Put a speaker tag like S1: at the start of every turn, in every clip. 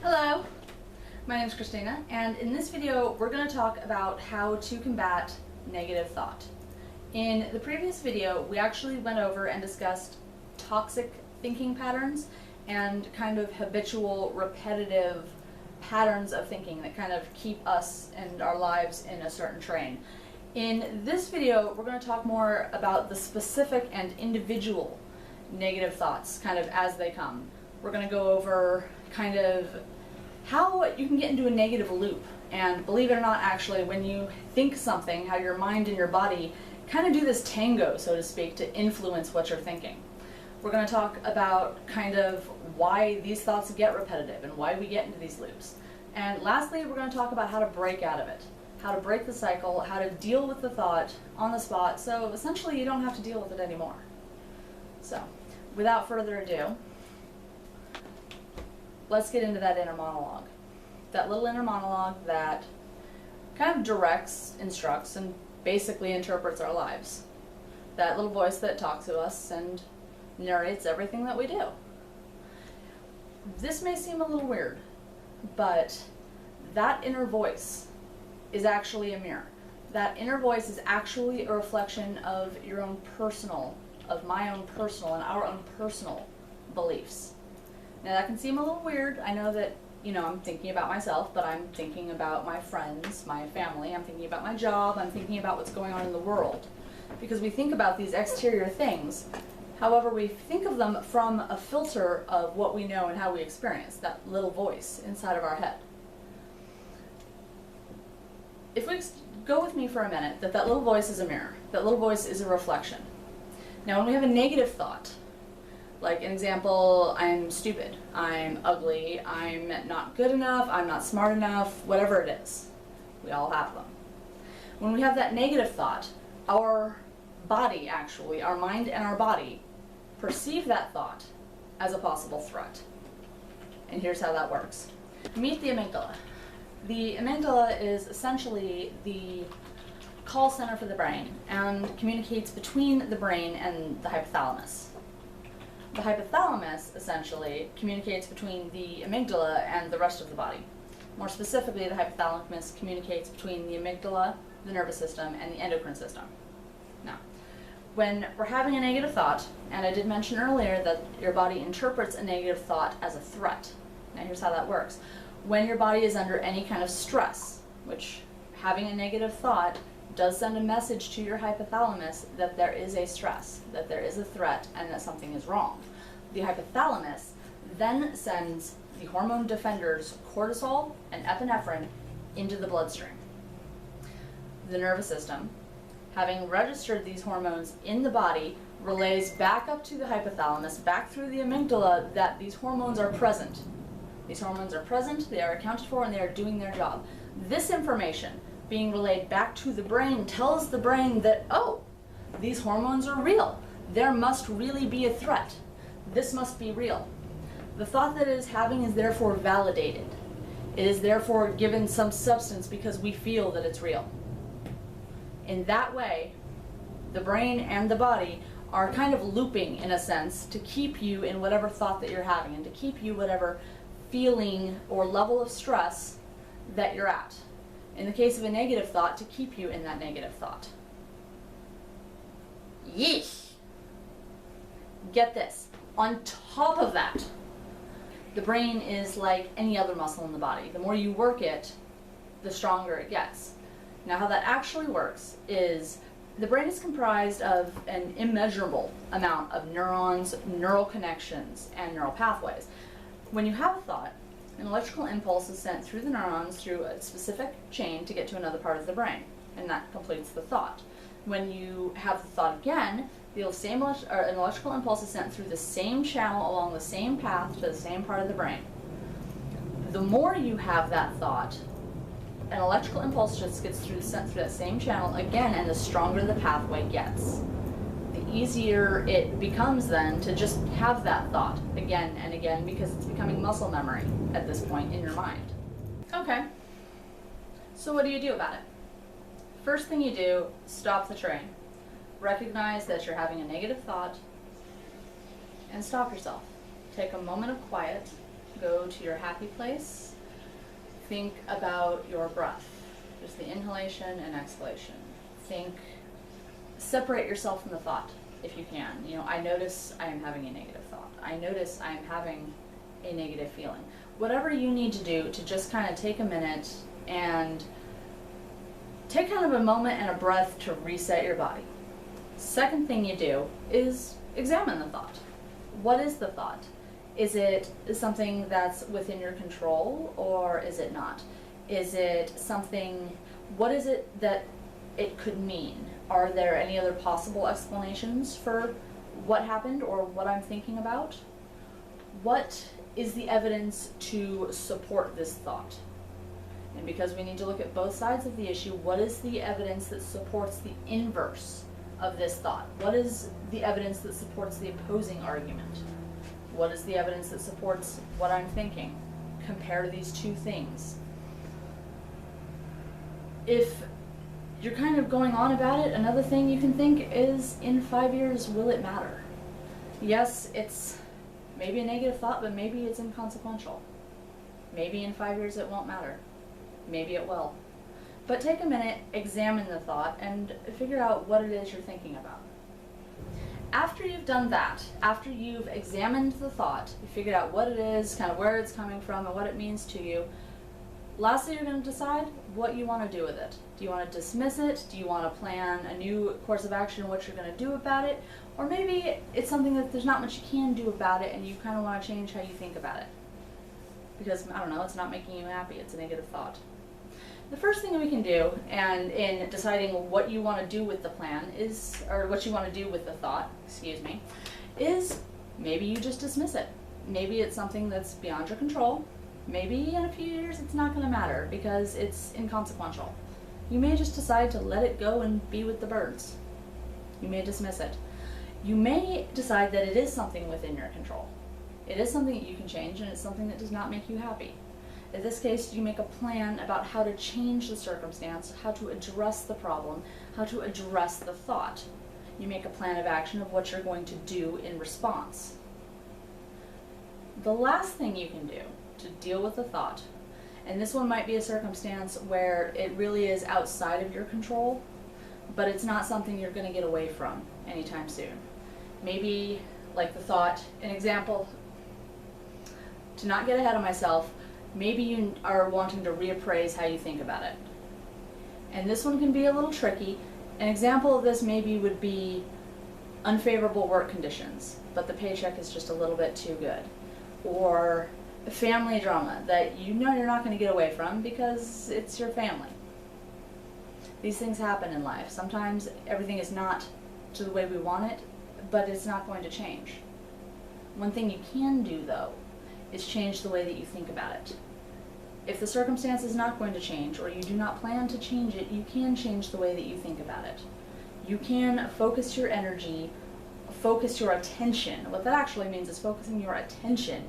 S1: Hello, my name is Christina, and in this video we're going to talk about how to combat negative thought. In the previous video we actually went over and discussed toxic thinking patterns and kind of habitual, repetitive patterns of thinking that kind of keep us and our lives in a certain train. In this video we're going to talk more about the specific and individual negative thoughts kind of as they come. We're going to go over kind of how you can get into a negative loop, and believe it or not, actually, when you think something, how your mind and your body kind of do this tango, so to speak, to influence what you're thinking. We're going to talk about kind of why these thoughts get repetitive and why we get into these loops. And lastly, we're going to talk about how to break out of it, how to break the cycle, how to deal with the thought on the spot, so essentially you don't have to deal with it anymore. So, without further ado, let's get into that inner monologue. That little inner monologue that kind of directs, instructs, and basically interprets our lives. That little voice that talks to us and narrates everything that we do. This may seem a little weird, but that inner voice is actually a mirror. That inner voice is actually a reflection of your own personal, of my own personal, and our own personal beliefs. Now that can seem a little weird. I know that, I'm thinking about myself, but I'm thinking about my friends, my family, I'm thinking about my job, I'm thinking about what's going on in the world. Because we think about these exterior things, however we think of them from a filter of what we know and how we experience, that little voice inside of our head. If we go with me for a minute, that little voice is a mirror, that little voice is a reflection. Now when we have a negative thought, like an example, I'm stupid, I'm ugly, I'm not good enough, I'm not smart enough, whatever it is. We all have them. When we have that negative thought, our body actually, our mind and our body, perceive that thought as a possible threat. And here's how that works. Meet the amygdala. The amygdala is essentially the call center for the brain and communicates between the brain and the hypothalamus. The hypothalamus essentially communicates between the amygdala and the rest of the body. More specifically, the hypothalamus communicates between the amygdala, the nervous system, and the endocrine system. Now, when we're having a negative thought, and I did mention earlier that your body interprets a negative thought as a threat. Now here's how that works. When your body is under any kind of stress, which having a negative thought does send a message to your hypothalamus that there is a stress, that there is a threat, and that something is wrong. The hypothalamus then sends the hormone defenders cortisol and epinephrine into the bloodstream. The nervous system, having registered these hormones in the body, relays back up to the hypothalamus, back through the amygdala, that these hormones are present. These hormones are present, they are accounted for, and they are doing their job. This information being relayed back to the brain tells the brain that, oh, these hormones are real. There must really be a threat. This must be real. The thought that it is having is therefore validated. It is therefore given some substance because we feel that it's real. In that way, the brain and the body are kind of looping, in a sense, to keep you in whatever thought that you're having and to keep you whatever feeling or level of stress that you're at. In the case of a negative thought, to keep you in that negative thought. Yeesh! Get this. On top of that, the brain is like any other muscle in the body. The more you work it, the stronger it gets. Now how that actually works is the brain is comprised of an immeasurable amount of neurons, neural connections, and neural pathways. When you have a thought, an electrical impulse is sent through the neurons through a specific chain to get to another part of the brain, and that completes the thought. When you have the thought again, an electrical impulse is sent through the same channel along the same path to the same part of the brain. The more you have that thought, an electrical impulse just gets sent through that same channel again, and the stronger the pathway gets. The easier it becomes then to just have that thought again and again, because it's becoming muscle memory at this point in your mind. Okay, so what do you do about it? First thing you do, stop the train. Recognize that you're having a negative thought and stop yourself. Take a moment of quiet Go to your happy place. Think about your breath, just the inhalation and exhalation. Separate yourself from the thought if you can. You know, I notice I am having a negative thought. I notice I am having a negative feeling. Whatever you need to do to just kind of take a minute and take kind of a moment and a breath to reset your body. Second thing you do is examine the thought. What is the thought? Is it something that's within your control, or is it not? Is it something, what is it that it could mean? Are there any other possible explanations for what happened or what I'm thinking about? What is the evidence to support this thought? And because we need to look at both sides of the issue, what is the evidence that supports the inverse of this thought? What is the evidence that supports the opposing argument? What is the evidence that supports what I'm thinking? Compare these two things. If you're kind of going on about it, another thing you can think is, in 5 years, will it matter? Yes, it's maybe a negative thought, but maybe it's inconsequential. Maybe in 5 years it won't matter. Maybe it will. But take a minute, examine the thought, and figure out what it is you're thinking about. After you've done that, after you've examined the thought, you figured out what it is, kind of where it's coming from, and what it means to you, lastly, you're going to decide what you want to do with it. Do you want to dismiss it? Do you want to plan a new course of action, what you're going to do about it? Or maybe it's something that there's not much you can do about it, and you kind of want to change how you think about it. Because, I don't know, it's not making you happy, it's a negative thought. The first thing we can do, and in deciding what you want to do with the plan is, or what you want to do with the thought, is maybe you just dismiss it. Maybe it's something that's beyond your control. Maybe in a few years it's not going to matter because it's inconsequential. You may just decide to let it go and be with the birds. You may dismiss it. You may decide that it is something within your control. It is something that you can change, and it's something that does not make you happy. In this case, you make a plan about how to change the circumstance, how to address the problem, how to address the thought. You make a plan of action of what you're going to do in response. The last thing you can do to deal with the thought, and this one might be a circumstance where it really is outside of your control, but it's not something you're going to get away from anytime soon. Maybe, like the thought, an example, to not get ahead of myself, maybe you are wanting to reappraise how you think about it. And this one can be a little tricky. An example of this maybe would be unfavorable work conditions, but the paycheck is just a little bit too good. Or family drama that you know you're not going to get away from because it's your family. These things happen in life. Sometimes everything is not to the way we want it, but it's not going to change. One thing you can do, though, is change the way that you think about it. If the circumstance is not going to change, or you do not plan to change it, you can change the way that you think about it. You can focus your energy, focus your attention. What that actually means is focusing your attention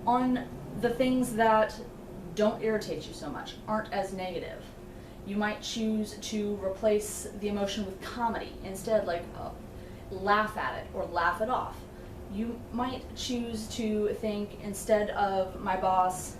S1: on the things that don't irritate you so much, aren't as negative. You might choose to replace the emotion with comedy instead, like laugh at it or laugh it off. You might choose to think, instead of my boss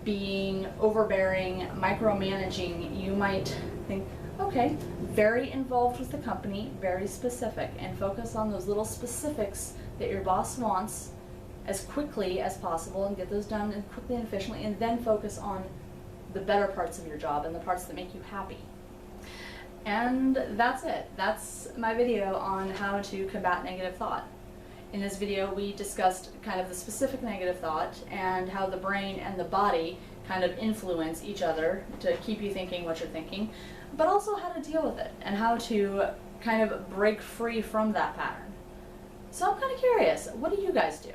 S1: being overbearing, micromanaging, you might think, okay, very involved with the company, very specific, and focus on those little specifics that your boss wants as quickly as possible and get those done quickly and efficiently, and then focus on the better parts of your job and the parts that make you happy. And that's it. That's my video on how to combat negative thought. In this video, we discussed kind of the specific negative thought and how the brain and the body kind of influence each other to keep you thinking what you're thinking, but also how to deal with it and how to kind of break free from that pattern. So I'm kind of curious, what do you guys do?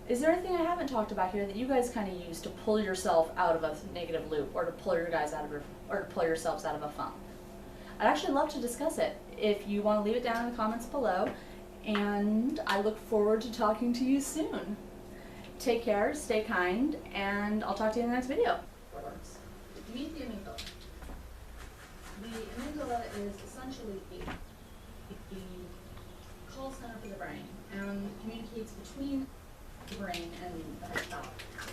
S1: Is there anything I haven't talked about here that you guys kind of use to pull yourself out of a negative loop, or to pull your guys out of, or to pull yourselves out of a funk? I'd actually love to discuss it. If you want to leave it down in the comments below, and I look forward to talking to you soon. Take care, stay kind, and I'll talk to you in the next video. Meet the amygdala. The amygdala is essentially a call center for the brain and communicates between the brain and the hypothalamus.